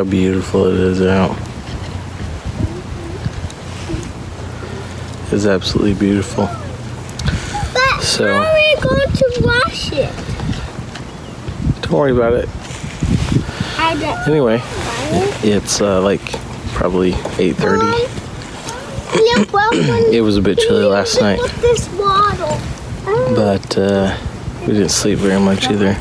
beautiful it is out. It's absolutely beautiful. But so, how are we going to wash it? Don't worry about it. Anyway, it's like probably 8:30. It was a bit chilly last night, but we didn't sleep very much either.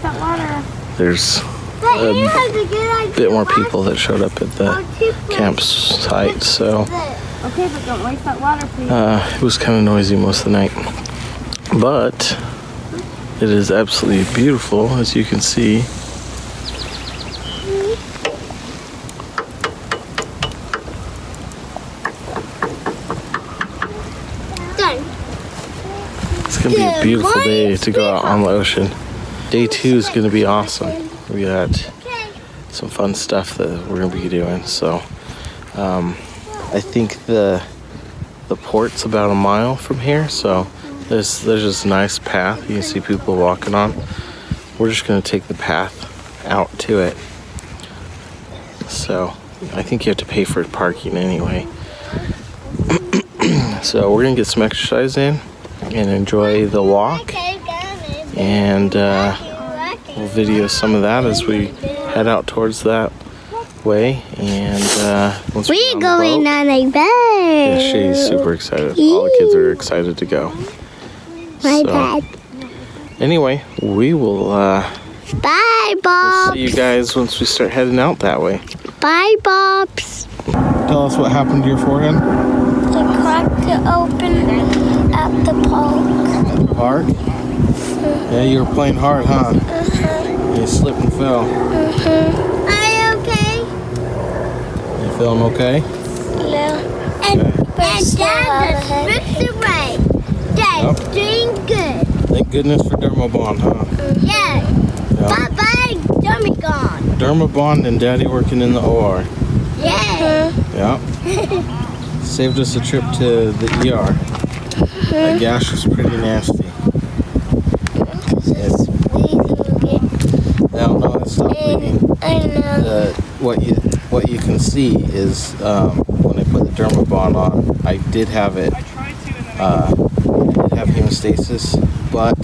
There's a bit more people that showed up at the campsite, so Okay, but don't waste that water, please. it was kind of noisy most of the night. But it is absolutely beautiful, as you can see. It's going to be a beautiful day to go out on the ocean. Day 2 is going to be awesome. We got some fun stuff that we're going to be doing. So I think the port's about a mile from here. So there's just a nice path you can see people walking on. We're just going to take the path out to it. So I think you have to pay for parking anyway. So we're going to get some exercise in and enjoy the walk, and we'll video some of that as we head out towards that way. And once we're going on a boat. Yeah, she's super excited. All the kids are excited to go. My dad. Anyway, we will bye, Bob. We'll see you guys once we start heading out that way. Bye, Bobs. Tell us what happened to your forehead. They cracked it open at the park. Park? Yeah, you were playing hard, huh? You slipped and fell. Are you okay? You feeling okay? Yeah. And Dad just ripped away. Dad's doing good. Thank goodness for Dermabond, huh? Yeah. Bye-bye, Dermabond. Dermabond and Daddy working in the OR. Yeah. Yeah. Saved us a trip to the ER. That gash was pretty nasty. No, it's not bleeding. I know. What you can see is when I put the Dermabond on, I did have it. I did have hemostasis, but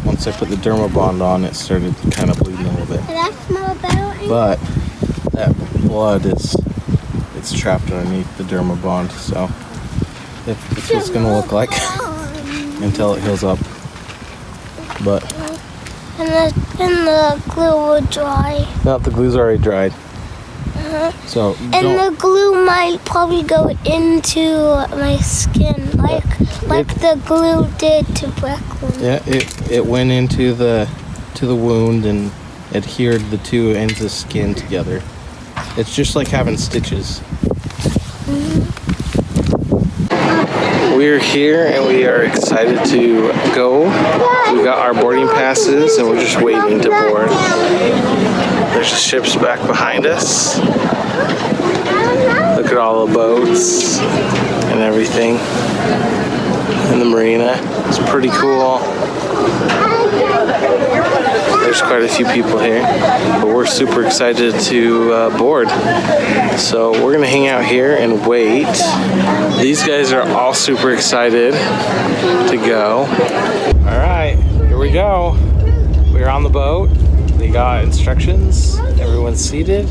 once I put the Dermabond on, it started kind of bleeding a little bit. But that blood it's trapped underneath the Dermabond, so it's what it's gonna look like until it heals up. But and the glue will dry. no, the glue's already dried. So and the glue might probably go into my skin, like the glue did to Brooklyn. Yeah, it went into the wound and adhered the two ends of skin together. It's just like having stitches. We're here and we are excited to go. We got our boarding passes and we're just waiting to board. There's the ships back behind us. Look at all the boats and everything in the marina. It's pretty cool. There's quite a few people here, but we're super excited to board. So we're gonna hang out here and wait. These guys are all super excited to go. All right, here we go. We're on the boat. They got instructions. Everyone's seated.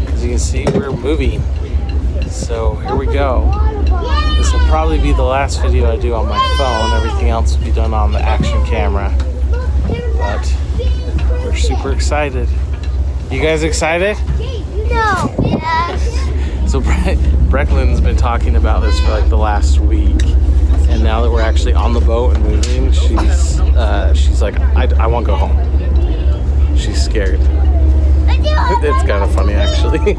As you can see, we're moving. So here we go. This will probably be the last video I do on my phone. Everything else will be done on the action camera. But we're super excited. You guys excited? No. Yeah. So Brecklin's been talking about this for like the last week, and now that we're actually on the boat and moving, she's like, I want to go home. She's scared. It's kind of funny actually.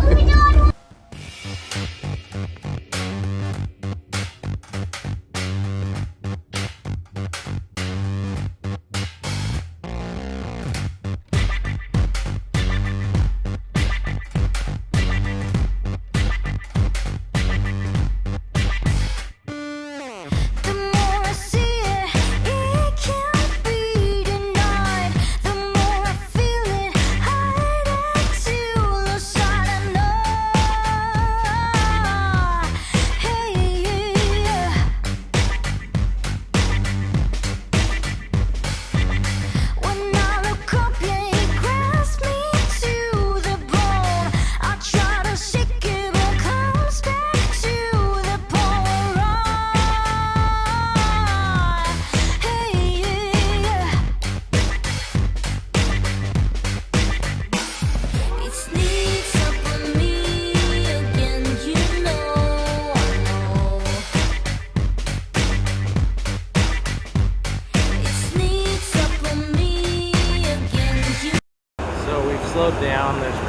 The more I feel it, hide it to the side. I know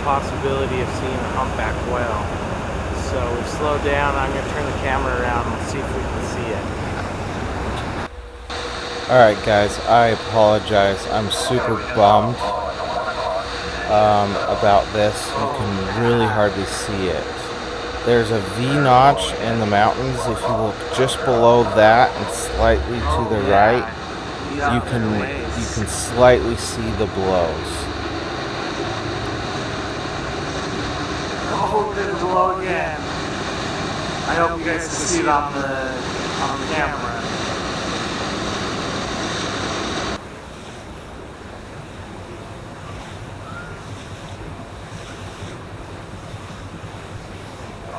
possibility of seeing a humpback whale. So we've slowed down. I'm going to turn the camera around and see if we can see it. Alright guys, I apologize. I'm super bummed about this. You can really hardly see it. There's a V-notch in the mountains. If you look just below that and slightly to the right, you can slightly see the blows. Oh, there's a glow again. I hope you guys can see it on the camera.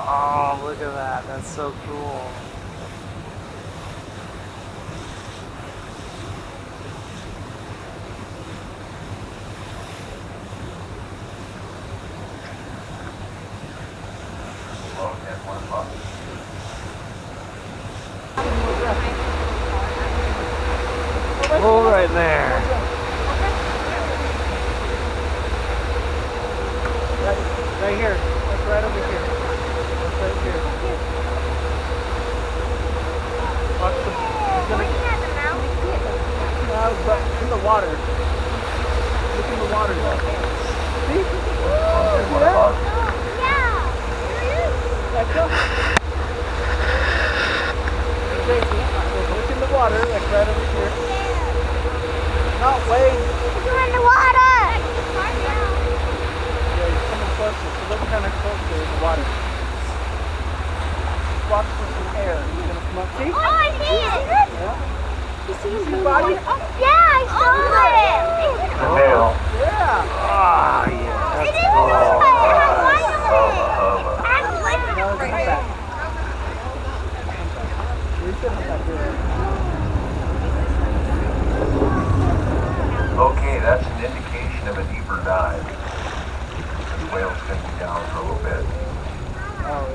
Oh, look at that. That's so cool. Oh, right there. Right here. That's right over here. That's right here. Watch the. He's gonna. No, but in the water. Look in the water. See? See that? Yeah. That's up. Look in the water, like right over here. Not way. You're in the water. Yeah, he's coming closer, so look kind of close to the water. Watch for some air. He's gonna come up. See? Oh, I see it. Yeah. You see his body? Yeah, I saw it. The tail. Yeah. Ah, yeah. It didn't look like it. I wanted it. Now it's come back. He's gonna come back here. Okay, that's an indication of a deeper dive. The whale's sinking down for a little bit. Oh,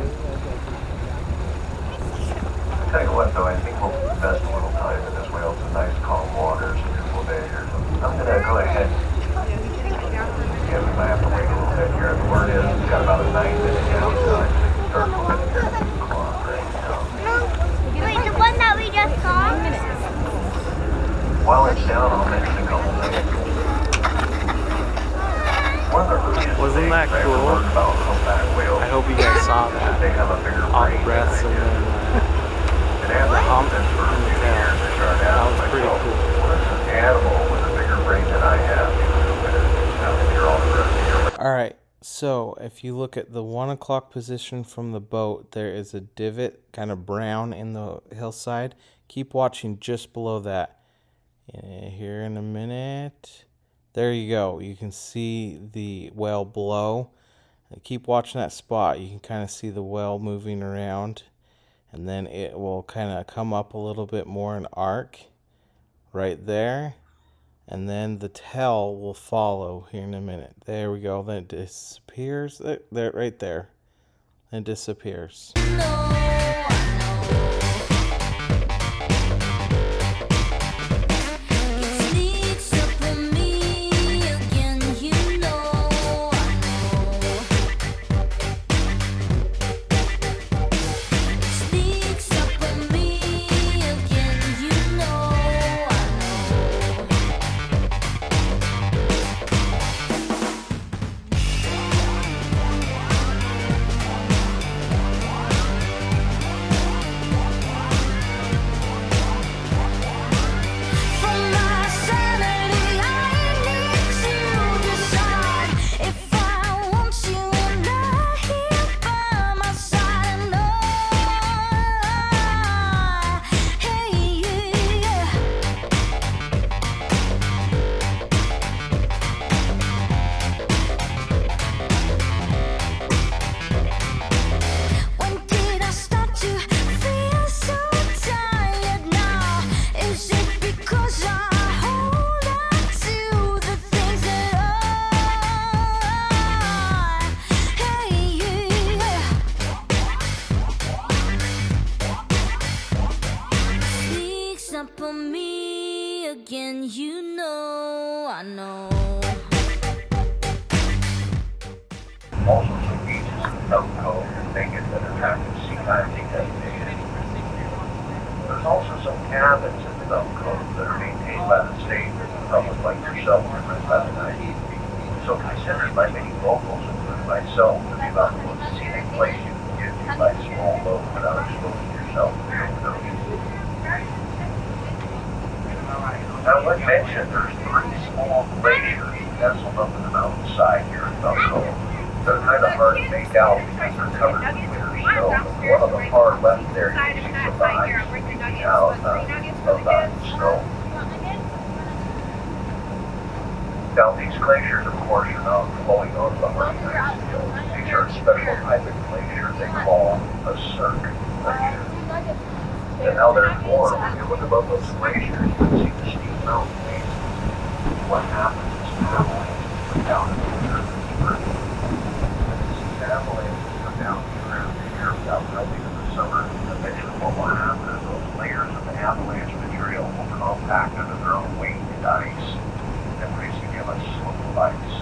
I'll tell you what though, I think we'll invest a little time in this whale. It's a nice calm water, it's a beautiful day here. So I'm gonna go ahead. Yeah, we might have to wait a little bit here. The word is we've got about a 9-minute downtime. Start looking here at the clock right now. Wait, the one that we just saw? While it's down, I'll mention a couple things. One of the earliest Wasn't that things I ever cool? learned about humpback whales. I hope you guys saw that. They have a bigger All brain the breaths than and I do. then And as a hump humping for a and the few tail. years, I started That asking was pretty myself, cool. what is an animal with a bigger brain than I have? After all the rest of your Alright, so if you look at the 1 o'clock position from the boat, there is a divot, kind of brown in the hillside. Keep watching just below that. Here in a minute. There you go. You can see the whale below. Keep watching that spot. You can kind of see the whale moving around. And then it will kind of come up a little bit more and arc right there. And then the tail will follow here in a minute. There we go. Then it disappears. There, right there. And disappears. Also some beaches in South Cove make it an attractive sea kayaking destination. There's also some cabins in South Cove that are maintained by the state that the public like yourself can rent by the night. So considered by many locals, including myself, to be about the most scenic place you can get to by small boat without exposing yourself to the open ocean. Now, like mentioned, there's 3 small glaciers nestled up in the mountainside here in South Cove. They're kind of hard to make out because they're covered with winter snow. But one on the far left there, you can see some of the ice sticking out of the snow. Now, these glaciers, of course, are not flowing onto the hard ice. These are a special type of glacier they call a cirque glacier. And how they're formed, when you look above those glaciers, you can see the steep mountain faces. What happens is avalanches come down in the winter and spring. And as these avalanches come down year after year without melting in the summer, eventually what will happen is those layers of the avalanche material will compact under their own weight in ice and pretty soon give us slope of ice.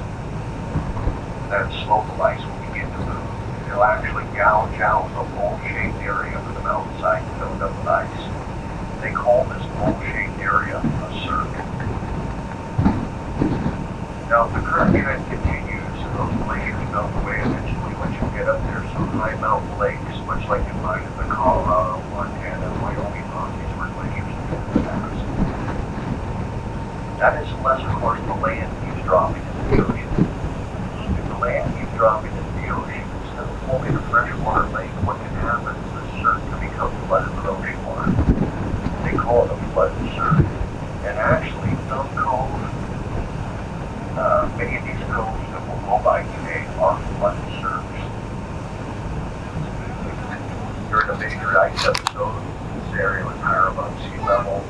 That slope of ice will begin to move. It'll actually gouge out the bowl-shaped area of the mountainside filled up with ice. They call this bowl-shaped area a cirque. Now, if the current trend continues, those glaciers melt away eventually once you get up there. Some high mountain lakes, much like you find in the Colorado, Montana, and Wyoming mountains where glaciers have been in the past. That is unless, of course, the land keeps dropping into the ocean. If the land keeps dropping into the ocean, instead of forming a freshwater lake, what can happen is the cirque can become flooded with ocean water. They call it a flood cirque. And actually, some coves, many of these coves that we'll go by today are flood cirques. During a major ice episode, this area was higher above sea level.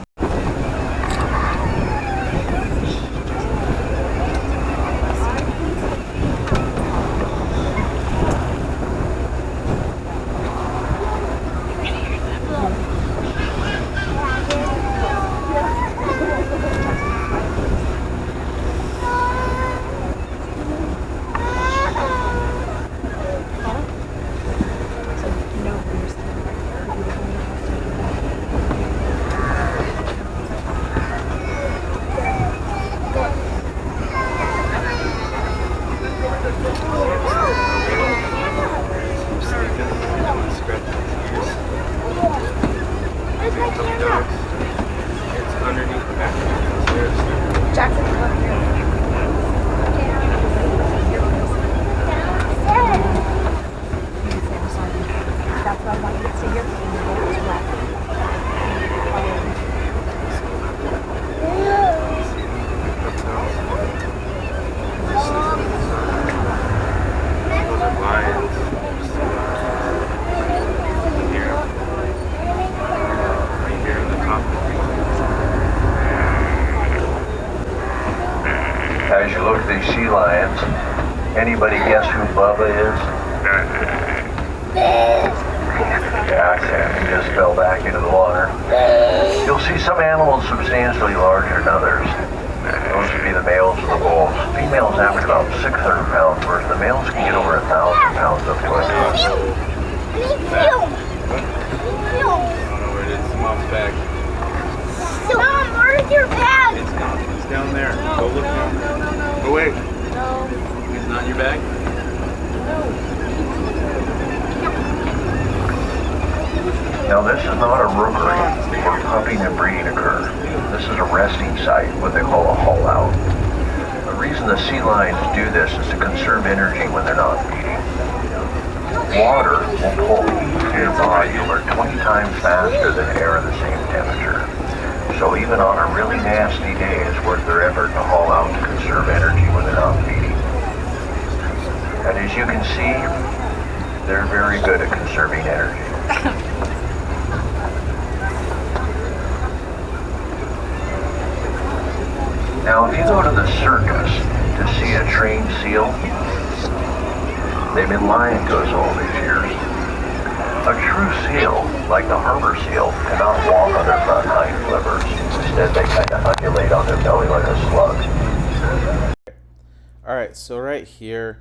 As you look at these sea lions, anybody guess who Bubba is? Yeah, he just fell back into the water. You'll see some animals substantially larger than others. Those would be the males of the bulls. Females average about 600 pounds, whereas the males can get over 1,000 pounds of flesh. Oh, where it is? Mom's bag. Mom, where's your bag? It's down there. Go look down there. Oh, wait. No. It's not in your bag? Now this is not a rookery where pupping and breeding occur. This is a resting site, what they call a haul out. The reason the sea lions do this is to conserve energy when they're not feeding. Water will pull heat to your body over 20 times faster than air of the same temperature. So even on a really nasty day, it's worth their effort to haul out to conserve energy when they're not feeding. And as you can see, they're very good at conserving energy. Now, if you go to the circus to see a trained seal, they've been lying to us all these years. A true seal, like the harbor seal, cannot walk on their front hind flippers. Instead, they kind of undulate on their belly like a slug. Alright, so right here,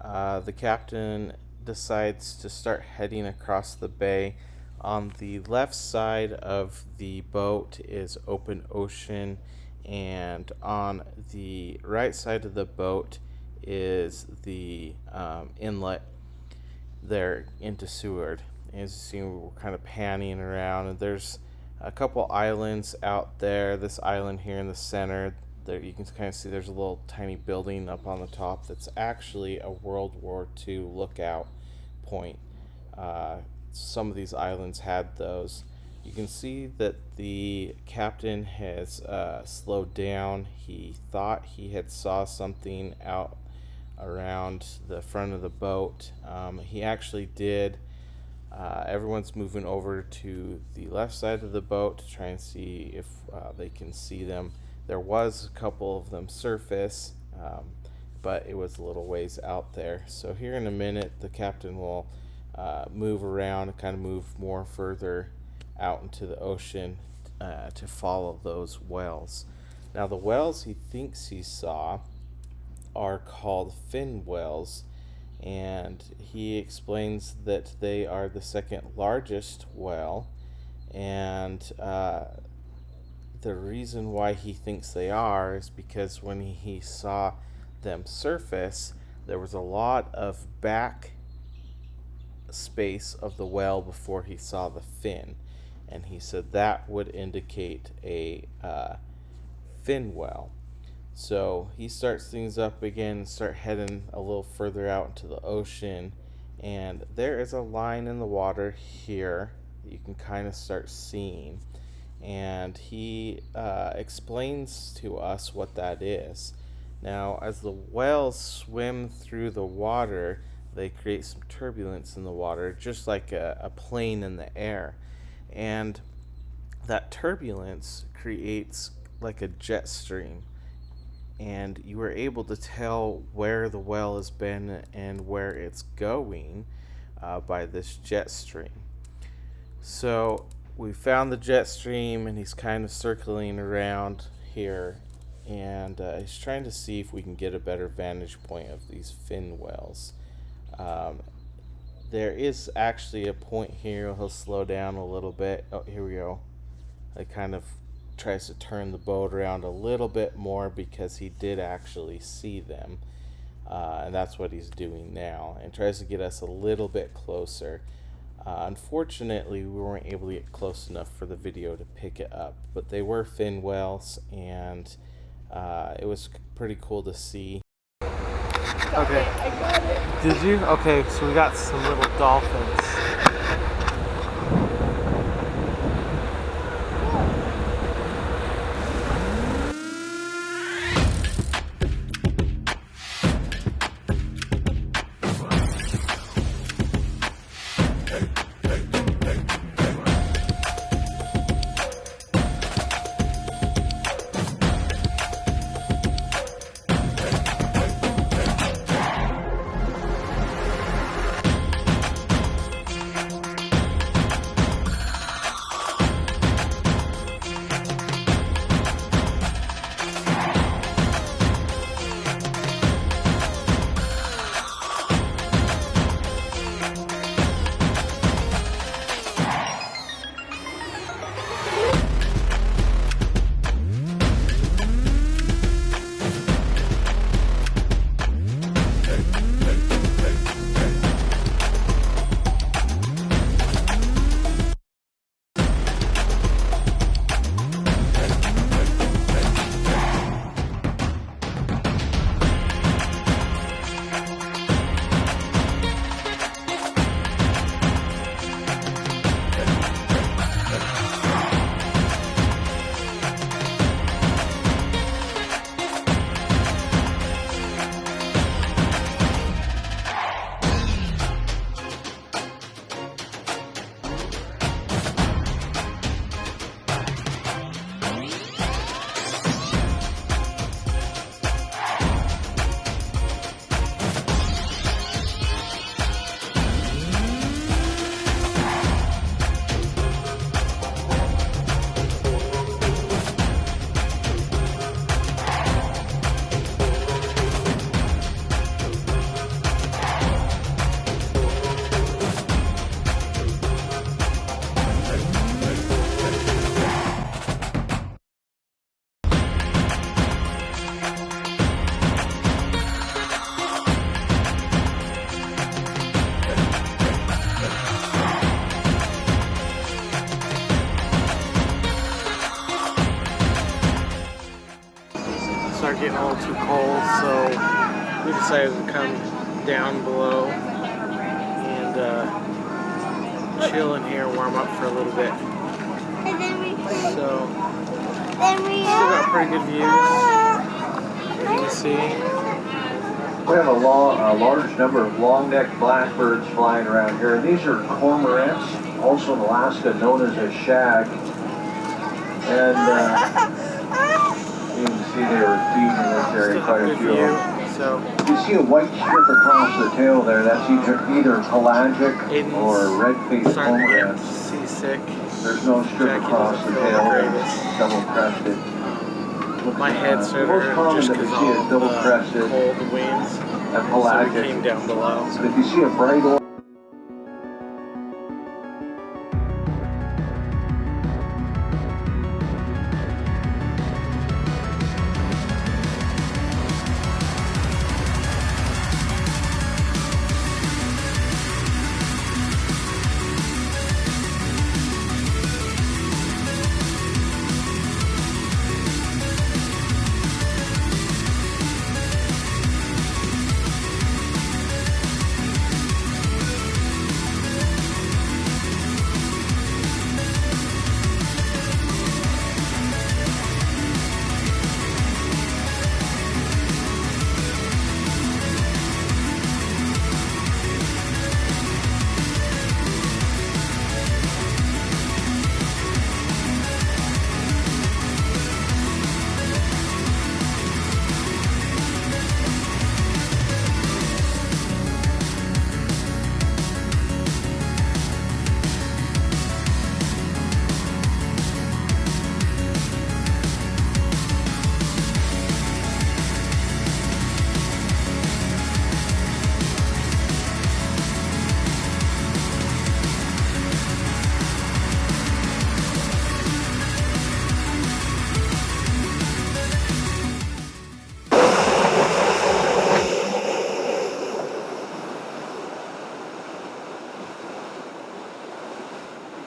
the captain decides to start heading across the bay. On the left side of the boat is open ocean, and on the right side of the boat is the inlet there into Seward. As you see, we're kind of panning around, and there's a couple islands out there. This island here in the center, there you can kind of see there's a little tiny building up on the top that's actually a World War II lookout point. Some of these islands had those. You can see that the captain has slowed down. He thought he had saw something out around the front of the boat. He actually did. Everyone's moving over to the left side of the boat to try and see if they can see them. There was a couple of them surface, but it was a little ways out there. So here in a minute, the captain will move around and kind of move more further out into the ocean to follow those whales. Now the whales he thinks he saw are called fin whales, and he explains that they are the second largest whale, and the reason why he thinks they are is because when he saw them surface, there was a lot of back space of the whale before he saw the fin, and he said that would indicate a fin whale. So he starts things up again and start heading a little further out into the ocean, and there is a line in the water here that you can kind of start seeing, and he explains to us what that is. Now, as the whales swim through the water, they create some turbulence in the water, just like a plane in the air, and that turbulence creates like a jet stream, and you were able to tell where the whale has been and where it's going by this jet stream. So we found the jet stream, and he's kind of circling around here, and he's trying to see if we can get a better vantage point of these fin whales. There is actually a point here. He'll slow down a little bit. Oh, here we go. It kind of tries to turn the boat around a little bit more because he did actually see them, and that's what he's doing now, and tries to get us a little bit closer. Unfortunately, we weren't able to get close enough for the video to pick it up, but they were fin whales, and it was pretty cool to see. Okay. I got it. Did you? Okay, so we got some little dolphins. start getting a little too cold, so we decided to come down below and chill in here, warm up for a little bit. And then we So, still got pretty good views, as you can see. We have a large number of long-necked blackbirds flying around here. These are cormorants, also in Alaska known as a shag. And you can see they were feeding in this area, quite a few of them. So, You see a white strip across the tail there, that's either pelagic or red-faced starting to get cormorants. seasick. There's no strip Jackie across doesn't the feel tail, the they're greatest. double-crested. My head started most common just that we because see all is of double-crested the cold winds. and So we pelagic. came down below. But if you see a bright orange,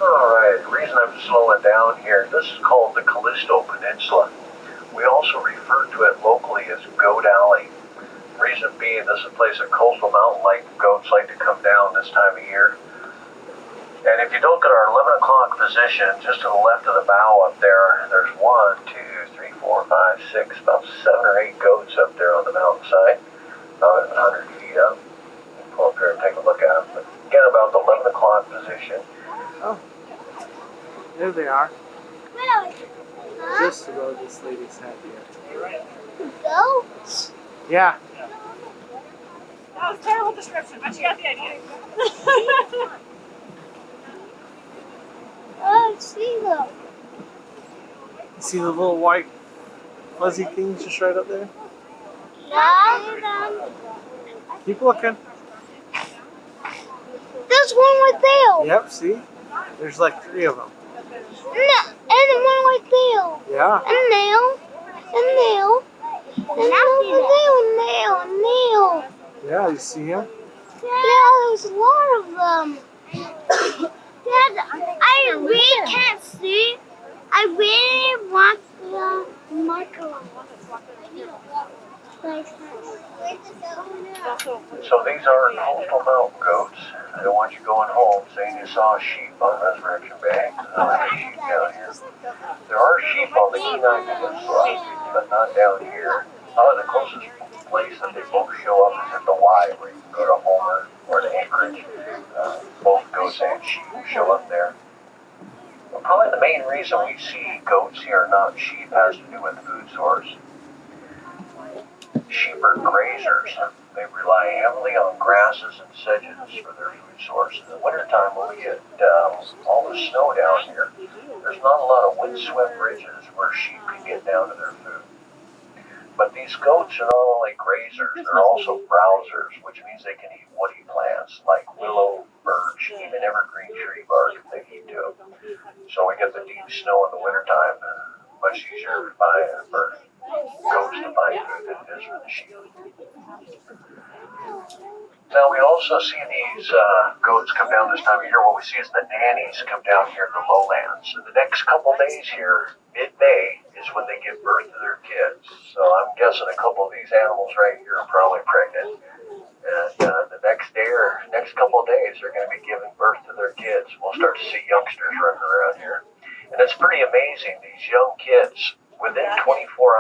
Alright, the reason I'm slowing down here, this is called the Callisto Peninsula. We also refer to it locally as Goat Alley. Reason being, this is a place that coastal mountain goats like to come down this time of year. And if you look at our 11 o'clock position, just to the left of the bow up there, there's 1, 2, 3, 4, 5, 6, about 7 or 8 goats up there on the mountainside, about 100 feet up. Pull up here and take a look at them. But again, about the 11 o'clock position. Oh, there they are. Really? Just above this lady's head here. Goats? Yeah. That was a terrible description, but you got the idea. Oh, I see them. See the little white fuzzy things just right up there? Yeah. Keep looking. There's one with tail. Yep, see? There's like 3 of them. No, and one with tail. Yeah. And nail. And nail. And nail. Yeah, you see him? Yeah, there's a lot of them. Dad, I really can't see. I really want the marker. So these are coastal mountain goats. I don't want you going home saying you saw a sheep on Resurrection Bay. There's sheep down here. There are sheep on the Kenai Peninsula, but not down here. The closest place that they both show up is at the Y, where you can go to Homer or to Anchorage. Both goats and sheep show up there. Well, probably the main reason we see goats here, not sheep, has to do with food source. Sheep are grazers. They rely heavily on grasses and sedges for their food source. In the wintertime, when we get all the snow down here, there's not a lot of windswept ridges where sheep can get down to their food. But these goats are not only grazers, they're also browsers, which means they can eat woody plants like willow, birch, even evergreen tree bark if they need to. So we get the deep snow in the wintertime, much easier for goats to find food than it is for the sheep. Now we also see these goats come down this time of year. What we see is the nannies come down here in the lowlands. In the next couple days here, mid-May, is when they give birth to their kids. So I'm guessing a couple of these animals right here are probably pregnant. And the next day or next couple of days, they're going to be giving birth to their kids. We'll start to see youngsters running around here. And it's pretty amazing. These young kids, within 24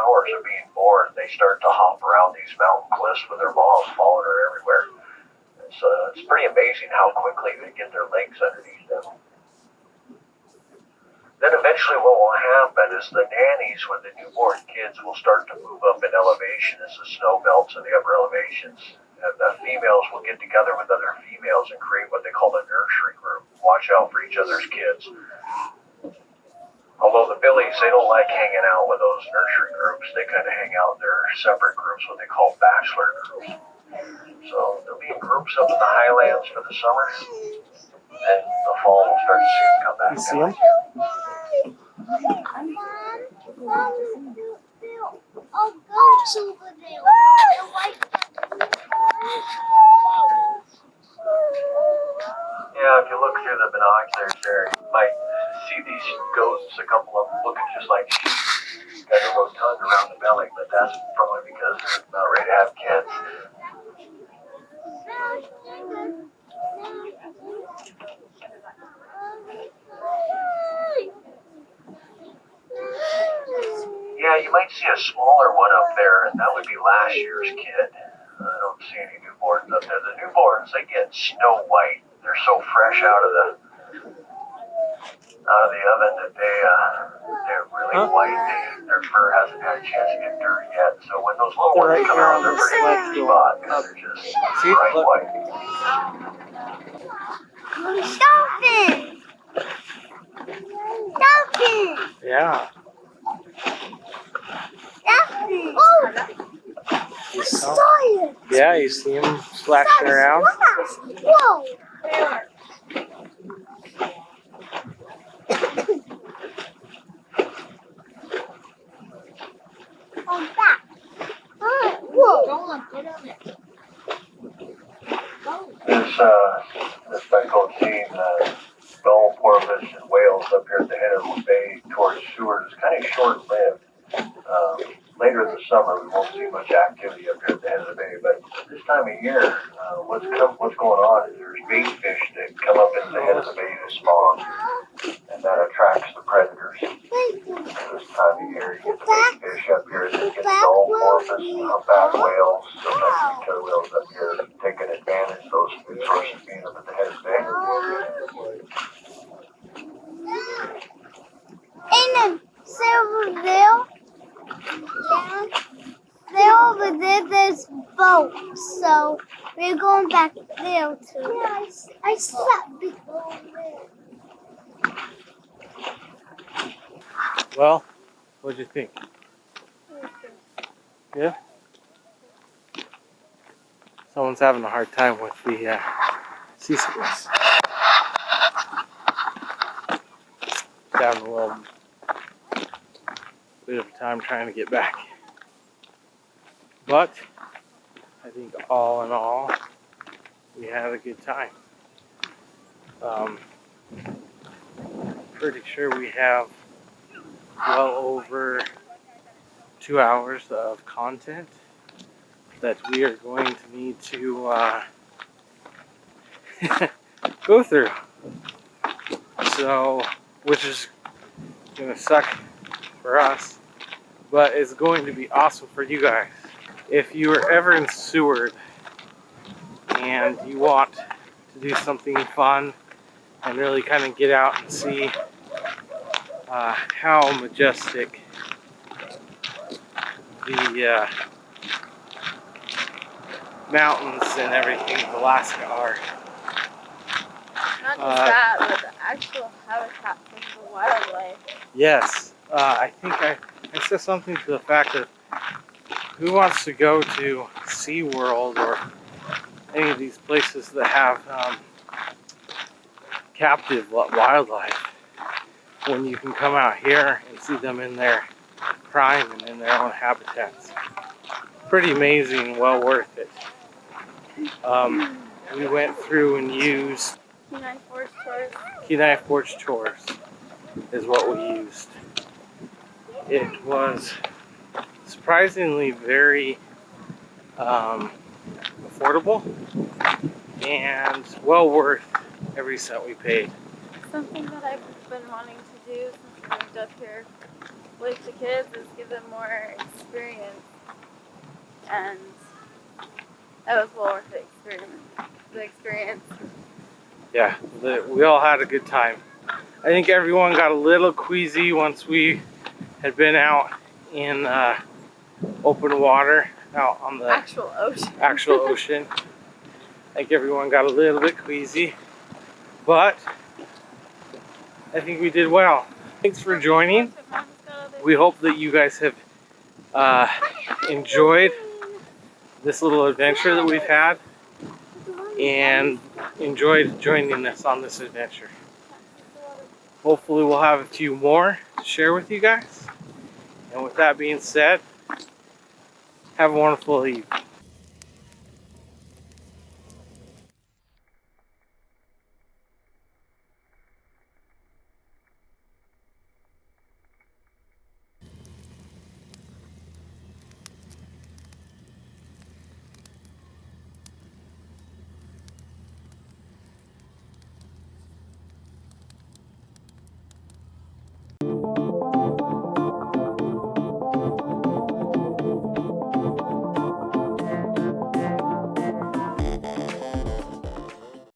hours of being born, they start to hop around these mountain cliffs with their moms following her everywhere. So it's pretty amazing how quickly they get their legs underneath them. Then eventually what will happen is the nannies with the newborn kids will start to move up in elevation as the snow melts in the upper elevations. And the females will get together with other females and create what they call a nursery group. Watch out for each other's kids. Although the billies, they don't like hanging out with those nursery groups. They kind of hang out in their separate groups, what they call bachelor groups. So they'll be in groups up in the highlands for the summer. And the fall we'll start to see them come back. You see them? I'll go to the Yeah, if you look through the binoculars there, you might see these goats, a couple of them looking just like sheep, got a rotund around the belly, but that's probably because they're about ready to have kids. Yeah, you might see a smaller one up there, and that would be last year's kid. I don't see any newborns up there. The newborns, they get snow white. They're so fresh out of the oven that they're really white. Their fur hasn't had a chance to get dirty yet. So when those little ones come out, they're pretty much spot because they're just bright white. Stop it! Stop it! Yeah. Stop it! Oh! You I saw- saw it! Yeah, you see them splashing around. Whoa! On that. Whoa! Don't put on it. This thing called seeing gull, porpoise, and whales up here at the head of the bay towards Seward is kind of short-lived. Later in the summer, we won't see much activity up here at the head of the bay, but this time of year, what's going on is there's bait fish that come up into the head of the bay to spawn, and that attracts the predators. This time of year, you get the bait fish up here that get gull, porpoise, humpback whales, sometimes killer whales up here taking advantage of those food sources being up at the head of the bay. In Silverville, there over there, there's boats, so we're going back there too. Yeah, I slept before there. Well, what'd you think? Yeah? Someone's having a hard time with the sea sickness. Having a little bit of time trying to get back. But I think all in all, we had a good time. Pretty sure we have well over 2 hours of content that we are going to need to go through. So, which is gonna suck for us, but it's going to be awesome for you guys. If you are ever in Seward and you want to do something fun and really kind of get out and see how majestic the mountains and everything of Alaska are. Not just that, but the actual habitat for the wildlife. Yes, I think I said something to the fact that who wants to go to SeaWorld or any of these places that have captive wildlife when you can come out here and see them in their prime and in their own habitats. Pretty amazing, well worth it. We went through and used Kenai Fjords tours. Kenai Fjords tours is what we used. It was surprisingly very affordable and well worth every cent we paid. Something that I've been wanting to do since I moved up here with the kids is give them more experience, and that was well worth the experience. Yeah, we all had a good time. I think everyone got a little queasy once we had been out in open water, out on the Actual ocean. actual ocean. I think everyone got a little bit queasy, but I think we did well. Thanks for joining. We hope that you guys have enjoyed this little adventure that we've had and enjoyed joining us on this adventure. Hopefully we'll have a few more to share with you guys. And with that being said, have a wonderful evening.